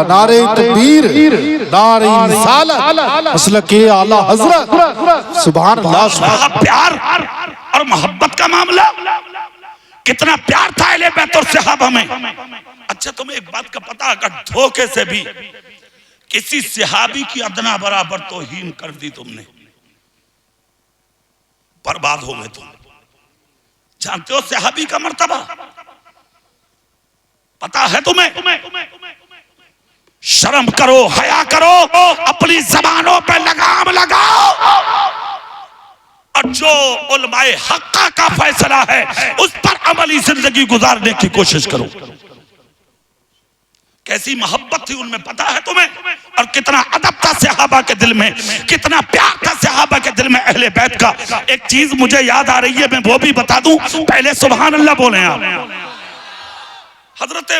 नारे तकबीर, नारे रिसालत, मसलके आला हजरत, सुभान अल्लाह। प्यार और मोहब्बत का मामला, कितना प्यार था अहले बैत और सहाबा में। अच्छा, तुम्हें एक बात का पता, अगर धोखे से भी किसी सहाबी की अदना बराबर तौहीन कर दी तुमने, बर्बाद हो गए तुम। जानते हो सहाबी का मर्तबा पता है तुम्हें? शर्म करो, हया करो, अपनी जबानों पे लगाम लगाओ और जो उलमाए हक्का का फैसला है उस पर अमली जिंदगी गुजारने की कोशिश करो। कैसी मोहब्बत थी उनमें पता है तुम्हें? और कितना अदब था सहाबा के दिल में, कितना प्यार था सहाबा के दिल में अहले बैत का। एक चीज मुझे याद आ रही है, मैं वो भी बता दूं, पहले सुभान अल्लाह बोले आप। हजरत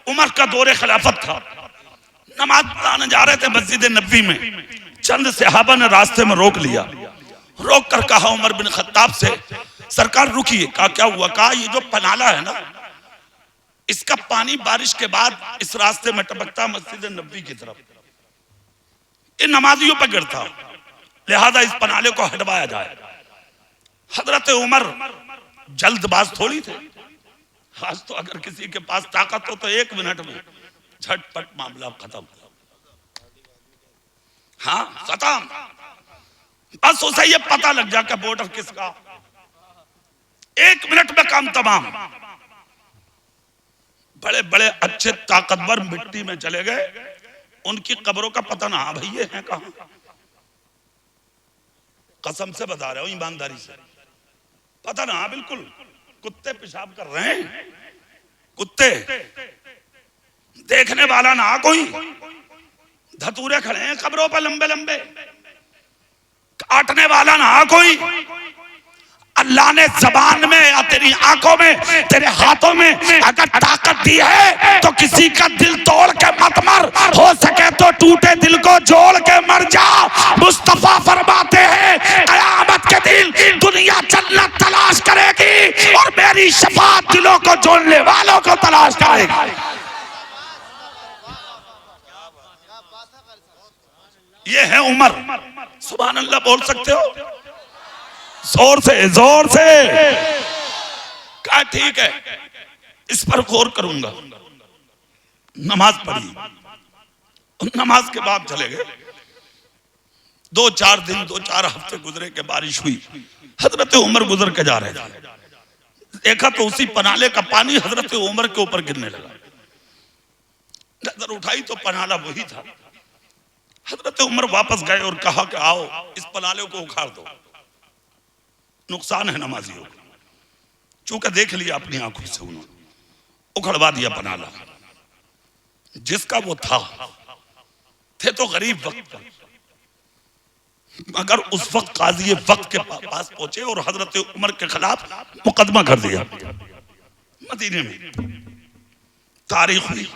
उमर का दौरे खिलाफत था, नमाज पढ़ाने जा रहे थे मस्जिद नबी में, चंद सहाबा ने रास्ते में रोक लिया। रोक कर कहा उमर बिन खत्ताब से, सरकार रुकिए। कहा क्या हुआ? कहा ये जो पनाला है ना, इसका पानी बारिश के बाद इस रास्ते में टपकता मस्जिद नबी की तरफ, इन नमाजियों पर गिरता, लिहाजा इस पनाले को हटवाया जाए। हजरत उमर जल्दबाज थोड़ी थे, आज तो अगर किसी के पास ताकत हो तो 1 मिनट में झटपट मामला खत्म। हाँ, खत्म। बस उसे ये पता लग जाए कि बॉर्डर किसका, 1 मिनट में काम तमाम। बड़े बड़े अच्छे ताकतवर मिट्टी में चले गए, उनकी कब्रों का पता ना भाई ये है कहां। कसम से बता रहा हूं, ईमानदारी से, पता ना बिल्कुल। कुत्ते पेशाब कर रहे हैं, कुत्ते, देखने वाला ना कोई। धतूरे खड़े हैं कब्रों पर लंबे लंबे, काटने वाला ना कोई। अल्लाह ने जबान में या तेरी आंखों में, तेरे हाथों में अगर ताकत दी है तो किसी का दिल तोड़ के मत मर, हो सके तो टूटे दिल को जोड़ के मर जा। मुस्तफा फरमाते हैं कयामत के दिन दुनिया जन्नत तलाश करेगी और मेरी शफाअत दिलों को जोड़ने वालों को तलाश करेगी। ये है उमर। सुभान अल्लाह बोल सकते हो? जोर से, जोर से। कहा ठीक है, इस पर गौर करूंगा। नमाज पढ़ी, नमाज के बाद चले गए। 2-4 दिन, 2-4 हफ्ते गुजरे के बारिश हुई। हजरत उमर गुजर के जा रहे थे, देखा तो उसी पनाले का पानी हजरत उमर के ऊपर गिरने लगा। नजर उठाई तो पनाला वही था। हजरत उमर वापस गए और कहा कि आओ इस पनाले को उखाड़ दो, नुकसान है नमाजियों को। चूंकि देख लिया अपनी आंखों से, उन्होंने उखड़वा दिया पनाला। जिसका वो था, थे तो गरीब वक्त पर, मगर उस वक्त काजी वक्त के पास पहुंचे और हजरत उमर के खिलाफ मुकदमा कर दिया। मदीने में तारीख हुई,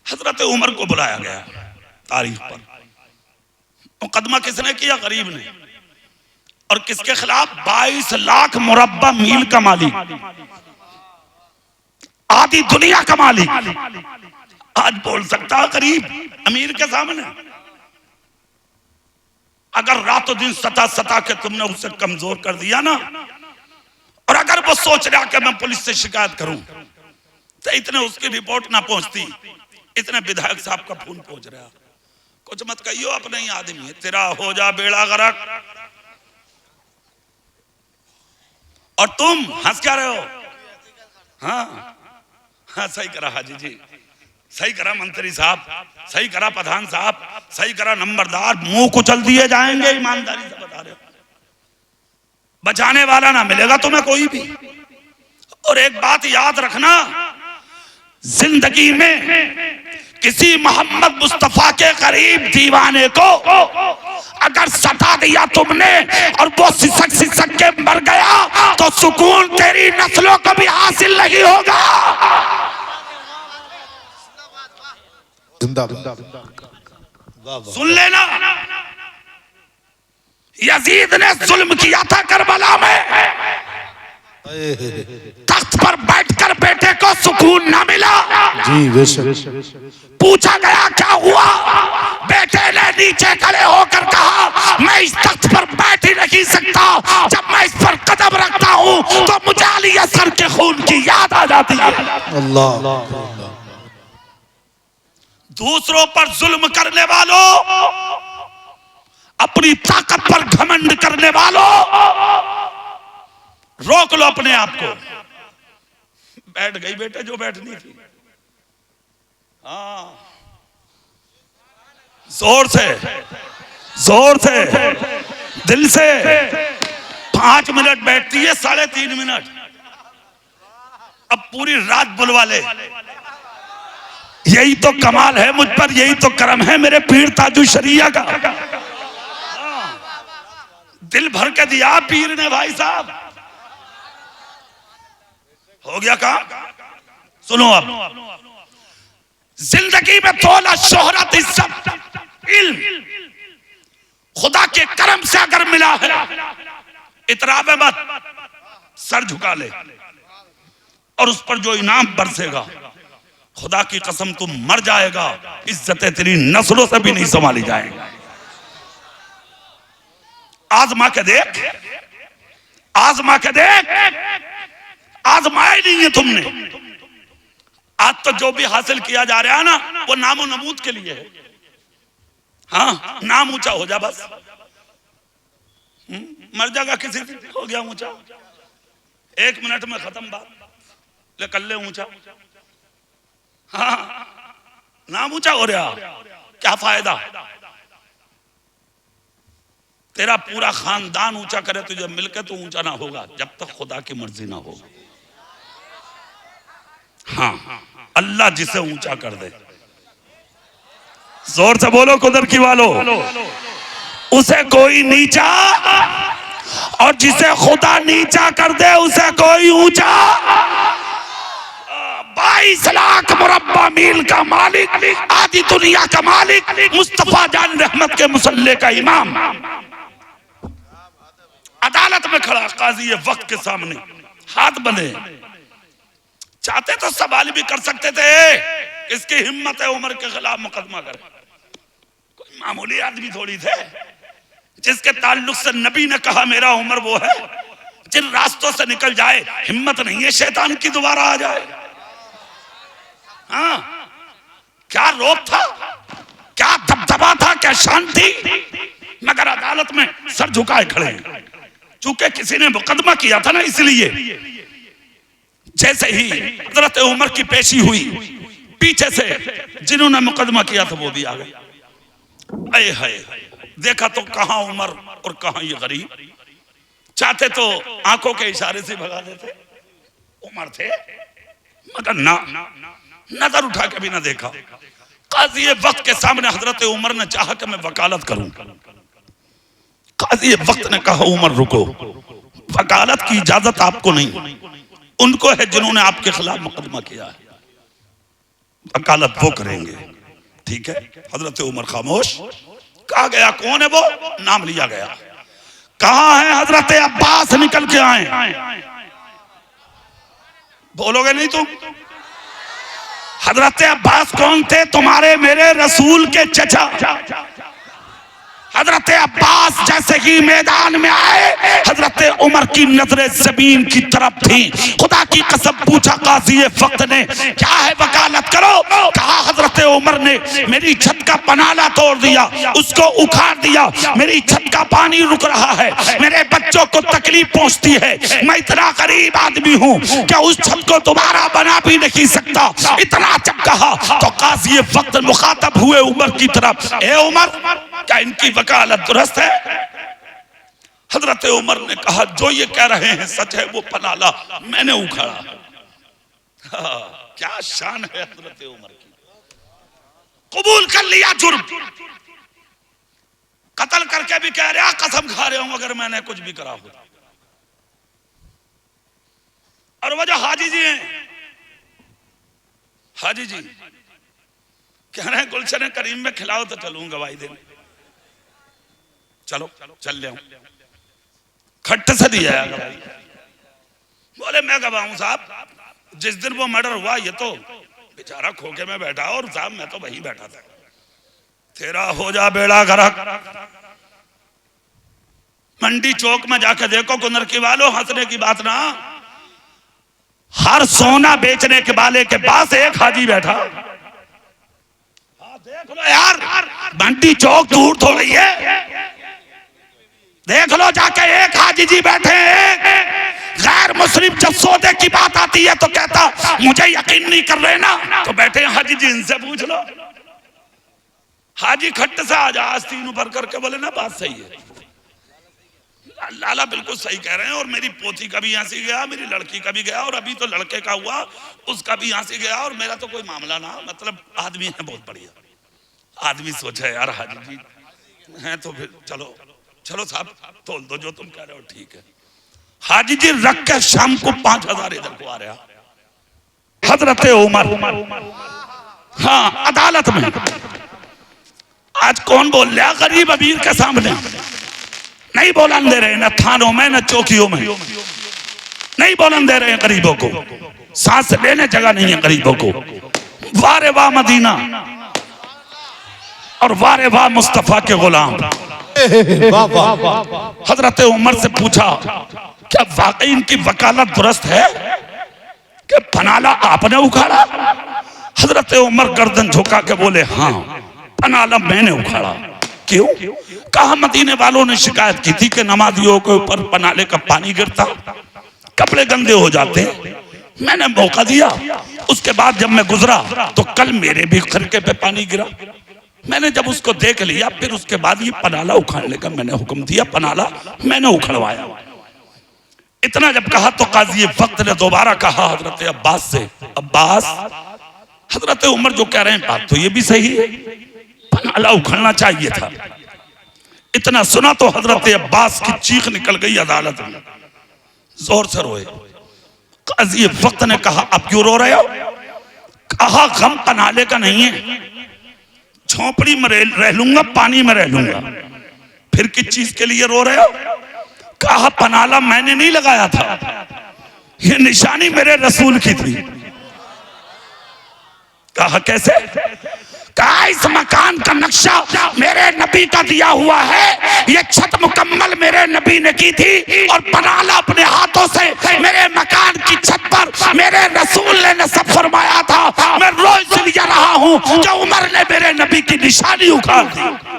हजरत उमर को बुलाया गया। तारीख पर मुकदमा किसने किया? गरीब ने। और किसके खिलाफ? 22 लाख मुरब्बा मील का मालिक, आधी दुनिया का मालिक। आज बोल सकता गरीब अमीर के सामने? अगर रातों दिन सता के तुमने उसे कमजोर कर दिया ना, और अगर वो सोच रहा कि मैं पुलिस से शिकायत करूं, तो इतने उसकी रिपोर्ट ना पहुंचती, इतने विधायक साहब का फोन पहुंच रहा। कुछ मत कहियो, अपने ही आदमी है, तेरा हो जा बेड़ा गर्क। और तुम हंस क्या रहे हो? हाँ हाँ, सही करा हाजी जी, सही करा मंत्री साहब, सही करा प्रधान साहब, सही करा नंबरदार। मुंह कुचल दिए जाएंगे, ईमानदारी से बता रहे हो। बचाने वाला ना मिलेगा तुम्हें कोई भी। और एक बात याद रखना, जिंदगी में किसी मोहम्मद मुस्तफा के करीब दीवाने को अगर सता दिया तुमने और वो सिसक सिसक के मर गया, तो सुकून तेरी नस्लों को भी हासिल नहीं होगा। सुन लेना, यजीद ने जुल्म किया था करबला में, तख्त पर बैठकर कर बेटे को सुकून ना मिला। जी बेशक। पूछा गया क्या हुआ, बेटे ने नीचे खड़े होकर कहा मैं इस तख्त पर बैठ ही नहीं सकता, जब मैं इस पर कदम रखता हूँ तो मुझे अली असगर के खून की याद आ जाती है। अल्लाह। दूसरों पर जुल्म करने वालों, अपनी ताकत पर घमंड करने वालों, रोक लो अपने आप को। बैठ गई बेटे जो बैठनी थी। हाँ, जोर से, जोर से, दिल से। 5 मिनट बैठती है, 3.5 मिनट। अब पूरी रात बुलवा ले। यही तो कमाल है मुझ पर, यही तो करम है मेरे पीर ताजु शरिया का। दिल भर के दिया पीर ने भाई साहब। हो गया काम। सुनो अब, जिंदगी में दौलत, शोहरत, इज्जत, इल्म खुदा के करम से अगर मिला है, इतराबे मत, सर झुका ले और उस पर जो इनाम बरसेगा, खुदा की कसम तुम मर जाएगा, इज्जतें तेरी नस्लों से भी नहीं संभाली जाएंगी। आजमा के देख, आजमा के देख। आजमाया नहीं है तुमने। आज तो जो भी हासिल किया जा रहा है ना, वो नामो नमूद के लिए है। हाँ, नाम ऊंचा हो जा बस। मर जाएगा किसी दिन, हो गया ऊंचा, 1 मिनट में खत्म बात, ले कर ले ऊंचा। हाँ, नाम ऊंचा हो रहा, क्या फायदा। तेरा पूरा खानदान ऊंचा करे तुझे मिलकर तो ऊंचा ना होगा, जब तक खुदा की मर्जी ना हो। हाँ, अल्लाह जिसे ऊंचा कर दे, जोर से बोलो कुदर की वालों, उसे कोई नीचा, और जिसे खुदा नीचा कर दे उसे कोई ऊंचा। 22 लाख मुरब्बा मील का मालिक, आधी दुनिया का मालिक, मुस्तफा जान रहमत के मुसल्ले का इमाम, अदालत में खड़ा काजी वक्त के सामने हाथ बंधे। चाहते तो सवाल भी कर सकते थे, इसकी हिम्मत है उमर के खिलाफ मुकदमा करे। कोई मामूली आदमी थोड़ी थे, जिसके ताल्लुक से नबी ने कहा मेरा उमर वो है जिन रास्तों से निकल जाए हिम्मत नहीं है शैतान की दोबारा आ जाए। हाँ, क्या रोब था, क्या दबदबा था, क्या शांति, मगर अदालत में सर झुकाए खड़े हैं। चूंकि किसी ने मुकदमा किया था ना, इसलिए जैसे ही हजरत उमर की पेशी हुई, पीछे से जिन्होंने मुकदमा किया था वो भी आ गए। अये हाय, देखा तो कहां उमर और कहां ये गरीब। चाहते तो आंखों के इशारे से भगा देते, उमर थे, मगर ना, नजर उठा के भी ना देखा। काजी वक्त के सामने हजरत उमर ने चाहा कि मैं वकालत करूं। काजी वक्त ने कहा उमर रुको, वकालत की इजाजत आपको नहीं, उनको है जिन्होंने आपके खिलाफ मुकदमा किया है, वकालत वो करेंगे। ठीक है, हजरत उमर खामोश। कहा गया कौन है वो, नाम लिया गया। कहां है हजरत अब्बास, निकल के आए। बोलोगे नहीं तुम? हजरत अब्बास कौन थे? तुम्हारे मेरे रसूल के चचा। हजरत अब्बास जैसे ही मैदान में आए, हजरत उमर की नजरें जमीन की तरफ थी। खुदा की कसम पूछा काजी वक्त ने क्या है, वकालत करो। कहा हजरत उमर ने मेरी छत का पनाला तोड़ दिया, उसको उखाड़ दिया, मेरी छत का पानी रुक रहा है, मेरे बच्चों को तकलीफ पहुंचती है, मैं इतना गरीब आदमी हूँ क्या उस छत को दोबारा बना भी नहीं सकता। इतना जब कहा तो काजी वक्त मुखातब हुए उमर की तरफ, ए उमर क्या इनकी वकालत दुरुस्त है? हजरत उमर ने कहा जो ये कह रहे हैं सच है, वो पनाला मैंने उखाड़ा। क्या शान है हजरत उमर की, कबूल कर लिया जुर्म, कत्ल करके भी कह रहा कसम खा रहे हूं अगर मैंने कुछ भी करा होता। और वो जो हाजी जी हैं, हाजी जी कह रहे हैं गुलशन करीम में खिलाओ तो चलूं गवाही देने। चलो चल ले, खट्ट से दिया गवाही। बोले मैं गवाहूं साहब, जिस दिन वो मर्डर हुआ ये तो बेचारा खोखे में बैठा और साहब मैं तो वहीं बैठा था। तेरा हो जा बेड़ा गर्क। मंडी चौक में जाके देखो कुंदर की वालों, हंसने की बात ना, हर सोना बेचने के वाले के पास एक हाजी बैठा। देख लो यार, मंडी चौक दूर थोड़ी है, देख लो जाके एक हाजी जी बैठे हैं। गैर मुस्लिम जब सौदे की बात आती है तो कहता मुझे यकीन नहीं कर रहे ना, तो बैठे हाजी जी, इनसे पूछ लो। हाजी खट्ट से आज आस्तीन ऊपर करके बोले ना बात सही है, लाला बिल्कुल सही कह रहे हैं। और मेरी पोती का भी यहाँ से गया, मेरी लड़की का भी गया, और अभी तो लड़के का हुआ उसका भी यहाँ से गया, और मेरा तो कोई मामला ना। मतलब आदमी है बहुत बढ़िया आदमी। सोचा यार हाजी जी हैं तो फिर चलो चलो साहब तोल दो, जो तुम कह रहे हो ठीक है। हाजी जी रख के शाम को 5000 इधर को आ रहा हजरत उमर, हाँ अदालत में। आज कौन बोल रहा गरीब अमीर के सामने? नहीं बोलन दे रहे, न थानों में न चौकियों में नहीं बोलन दे रहे हैं गरीबों को, सांस लेने जगह नहीं है गरीबों को। वारे वाह मदीना और वारे वाह मुस्तफा के गुलाम। हजरत उमर से पूछा क्या वाकई इनकी वकालत दुरुस्त है कि पनाला आपने उखाड़ा? हजरत उमर गर्दन झुका के बोले हाँ पनाला मैंने उखाड़ा। क्यों? कहा मदीने वालों ने शिकायत की थी कि नमाजियों के ऊपर पनाले का पानी गिरता, कपड़े गंदे हो जाते। मैंने मौका दिया, उसके बाद जब मैं गुजरा तो कल मेरे भी खरके पे पानी गिरा। मैंने जब उसको देख लिया फिर उसके बाद ये पनाला उखाड़ने का मैंने हुक्म दिया, पनाला मैंने उखड़वाया। इतना जब कहा तो काजी वक्त ने दोबारा कहा हजरत अब्बास से, अब्बास हजरत उमर जो कह रहे हैं बात तो ये भी सही है, पनाला उखड़ना चाहिए था। इतना सुना तो हजरत अब्बास की चीख निकल गई अदालत में, जोर से रोए। काजी वक्त ने कहा अब क्यों रो रहे हो? कहा गम पनाले का नहीं है, झोपड़ी में रह लूंगा, पानी में रह लूंगा, फिर किस चीज के लिए रो रहे हो? कहा पनाला मैंने नहीं लगाया था, ये निशानी मेरे रसूल की थी। कहा कैसे? कहा इस मकान का नक्शा मेरे नबी का दिया हुआ है, ये छत मुकम्मल मेरे नबी ने की थी, और पनाला अपने हाथों से मेरे मकान की छत पर मेरे रसूल ने नस्ब फरमाया था। मैं रोज इसलिए रहा हूं जो उमर ने मेरे नबी की निशानी उखाड़ दी।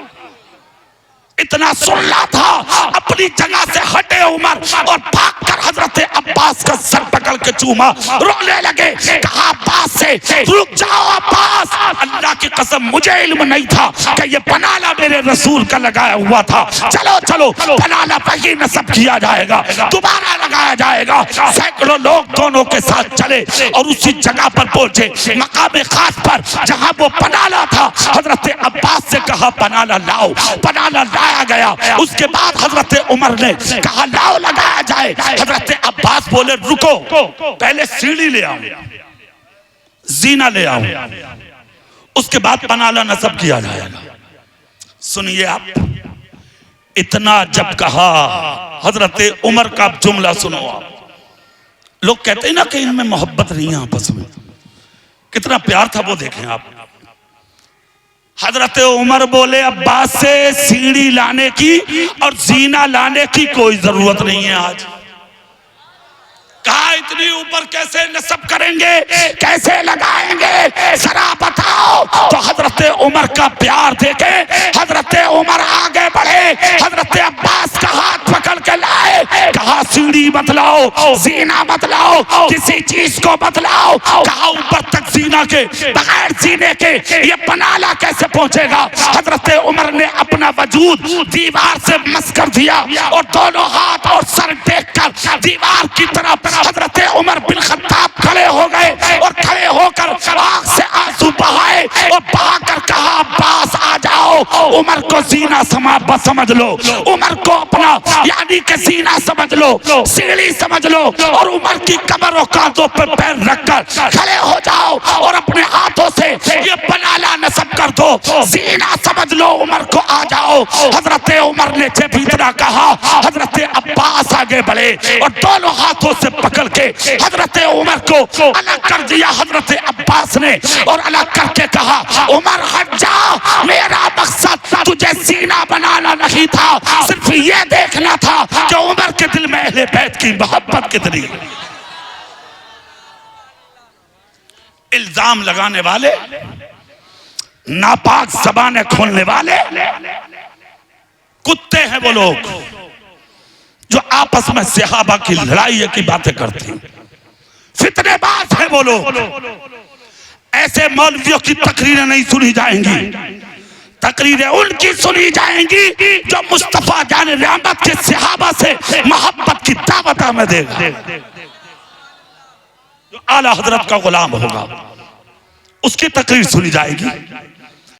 इतना सुनना था, अपनी जगह से हटे उमर और भागकर हजरत अब्बास का सर पकड़ के चूमा, रोने लगे। कहा अब्बास से रुक जाओ अब्बास, अल्लाह की कसम मुझे इल्म नहीं था कि ये पनाला मेरे रसूल का लगाया हुआ था। चलो चलो पनाला वही नस्ब किया जाएगा, दोबारा लगाया जाएगा। सैकड़ों लोग दोनों के साथ चले और उसी जगह पर पहुंचे, मकाम खास पर जहां वो पनाला था। हजरत अब्बास से कहा पनाला लाओ, पनाला लाया गया। उसके बाद हजरत उमर ने कहा लाओ लगाया जाए। हजरत अब्बास बोले रुको, पहले सीढ़ी ले आओ, जीना ले आओ, उसके बाद पनाला नस्ब किया जाएगा। सुनिए आप, इतना जब कहा हजरत उमर का जुमला सुनो आप। लोग कहते हैं ना कि इनमें मोहब्बत नहीं है आपस में, कितना प्यार था वो देखें आप। हजरत उमर बोले अब्बास से सीढ़ी लाने की और जीना लाने की कोई जरूरत नहीं है आज। कहा इतनी ऊपर कैसे नस्ब करेंगे, कैसे लगाएंगे, जरा बताओ। तो हजरत उमर का प्यार देखे हजरत उमर आगे बढ़े, हजरत अब्बास का हाथ पकड़ के लाए। कहा सीढ़ी मत लाओ, जीना मत लाओ, किसी चीज को मत लाओ। कहा ऊपर तक जीना के, बगैर जीने के ये पनाला कैसे पहुंचेगा? हजरत उमर ने अपना वजूद दीवार से मस कर दिया और दोनों हाथ और सर देखकर दीवार की तरफ हजरत उमर बिन खत्ताब खड़े हो गए और खड़े होकर आंख से आंसू बहाए और बहाकर कहा अब्बास आ जाओ, उमर को जीना समझ लो, उमर को अपना यानी कि जीना समझ लो, सीढ़ी समझ लो, और उमर की कमर और कांधों पर पैर रखकर खड़े हो जाओ और अपने हाथों से ये पनाला नस्ब कर दो, सीना समझ लो उमर को आ जाओ। हजरत उमर ने जब इतना कहा, हजरत अब्बास आगे बढ़े और दोनों हाथों से पकड़ के हजरत उमर को अलग कर दिया हजरत अब्बास ने, और अलग करके कहा उमर हट जा, मेरा मकसद तुझे सीना बनाना नहीं था, सिर्फ ये देखना था कि उमर के दिल में अहले बैत की मोहब्बत कितनी। इल्जाम लगाने वाले, नापाक ज़बानें खोलने वाले कुत्ते हैं वो लोग जो आपस में सहाबा की लड़ाई की बातें करते हैं। फितनेबाज हैं वो लोग। ऐसे मौलवियों की तकरीरें नहीं सुनी जाएंगी, तकरीरें उनकी सुनी जाएंगी जो मुस्तफा जाने रहमत के सहाबा से मोहब्बत की दावत हमें देगा, जो आला हजरत का गुलाम होगा, उसकी तकरीर सुनी जाएगी।